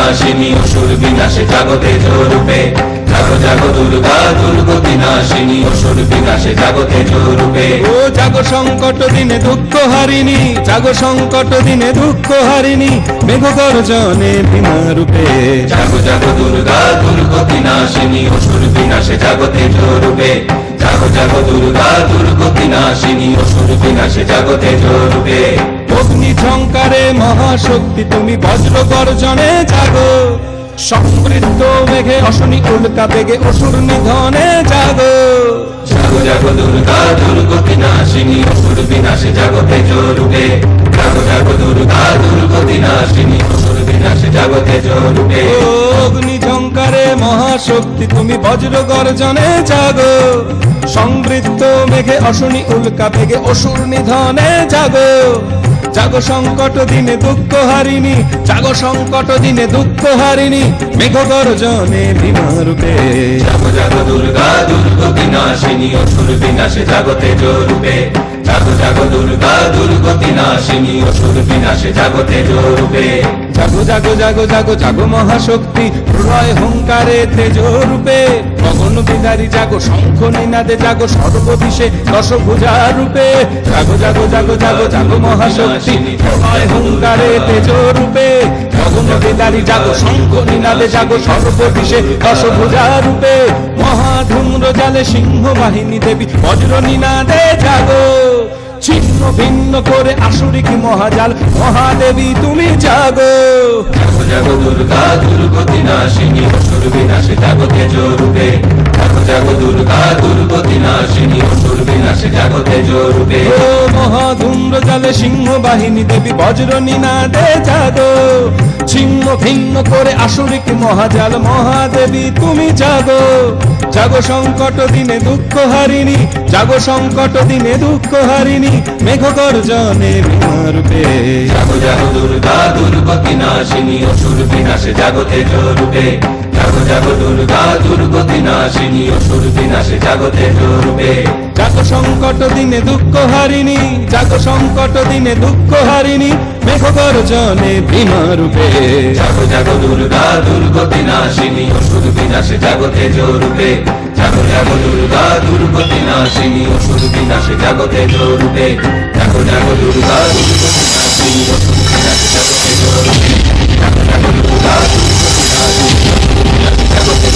নাশিনী অসুর বিনাশে জাগো তেজরূপে, জাগো জাগো দুর্গা দুর্গতি নাশিনী অসুর বিনাশে জাগো তেজরূপে। ও জাগো সংকট দিনে দুঃখ হারিণী, জাগো সংকট দিনে দুঃখ হারিণী, মেঘ গর্জনে ভীমা রূপে। জাগো জাগো দুর্গা দুর্গতি নাশিনী অসুর বিনাশে জাগো তেজরূপে, জাগো জাগো দুর্গা দুর্গতি নাশিনী অসুর বিনাশে জাগো তেজরূপে। অগ্নি ঝঙ্কারে মহাশক্তি তুমি বজ্র গর্জনে জাগো, সমৃদ্ধ মেঘে অশনি উল্কা বেগে অসুর নিধনে জাগো। জাগো জাগো দুর্গা দুর্গতি নাশিনী অসুর বিনাশে জাগো তেজরূপে, জাগো জাগো দুর্গা দুর্গতি নাশিনী অসুর বিনাশে জাগো তেজরূপে। অগ্নি ঝঙ্কারে মহাশক্তি তুমি বজ্র গর্জনে জাগো, সমৃদ্ধ মেঘে অশনি উল্কা বেগে অসুর নিধনে জাগো। জাগো সংকট দিনে দুঃখ হারিণী, জাগো সংকট দিনে দুঃখ হারিণী, মেঘ গর্জনে ভীমা রূপে। জাগো জাগো দুর্গা দুর্গতি নাশিনী অসুর বিনাশে জাগো তেজরূপে, জাগো জাগো দুর্গা দুর্গতি নাশিনী অসুর বিনাশে জাগো তেজরূপে। জাগো জাগো জাগো জাগো জাগো মহাশক্তি প্রলয় হুঙ্কারে তেজ রূপে, গগন বিদারী জাগো শঙ্খ নিনাদে জাগো সর্ববিষে দশভুজা রূপে। জাগো জাগো জাগো জাগো জাগো মহাশক্তি প্রলয় হুঙ্কারে তেজ রূপে, গগন বিদারী জাগো শঙ্খ নিনাদে জাগো সর্ববিষে দশভুজা রূপে। মহাধূম্র জালে সিংহ বাহিনী দেবী বজ্র নিনাদে জাগো, ছিন্ন ভিন্ন করে আসুরিক মহাজাল মহাদেবী তুমি জাগো। জাগো জাগো দুর্গা দুর্গতি নাশিনী অসুর বিনাশে জাগো তেজরূপে, জাগো জাগো দুর্গা দুর্গতি নাশিনী অসুর বিনাশে জাগো তেজরূপে। ও মহাধূম্র জালে সিংহ বাহিনী দেবী বজ্র নিনাদে জাগো, ছিন্ন ভিন্ন করে আসুরিক মহাজাল মহাদেবী তুমি জাগো। জাগো সংকট দিনে দুঃখ হারিণী, জাগো সংকট দিনে দুঃখ হারিণী, মেঘ গর্জনে ভীমা রূপে। জাগো জাগো দুর্গা দুর্গতি নাশিনী অসুর বিনাশে জাগো তেজরূপে, জাগো জাগো দুর্গা দুর্গতি নাশিনী অসুর বিনাশে জাগো তেজরূপে। জাগো সংকট দিনে দুঃখ হারিণী, জাগো সংকট দিনে দুঃখ হারিণী, মেঘ গর্জনে ভীমা রূপে। জাগো জাগো দুর্গা দুর্গতি নাশিনী অসুর বিনাশে জাগো তেজরূপে, জাগো জাগো দুর্গা দুর্গতি নাশিনী অসুর বিনাশে জাগো তেজরূপে, জাগো জাগো দুর্গা দুর্গতি নাশিনী অসুর বিনাশে জাগো তেজরূপে, জাগো জাগো দুর্গা দুর্গতি নাশিনী অসুর বিনাশে জাগো তেজরূপে।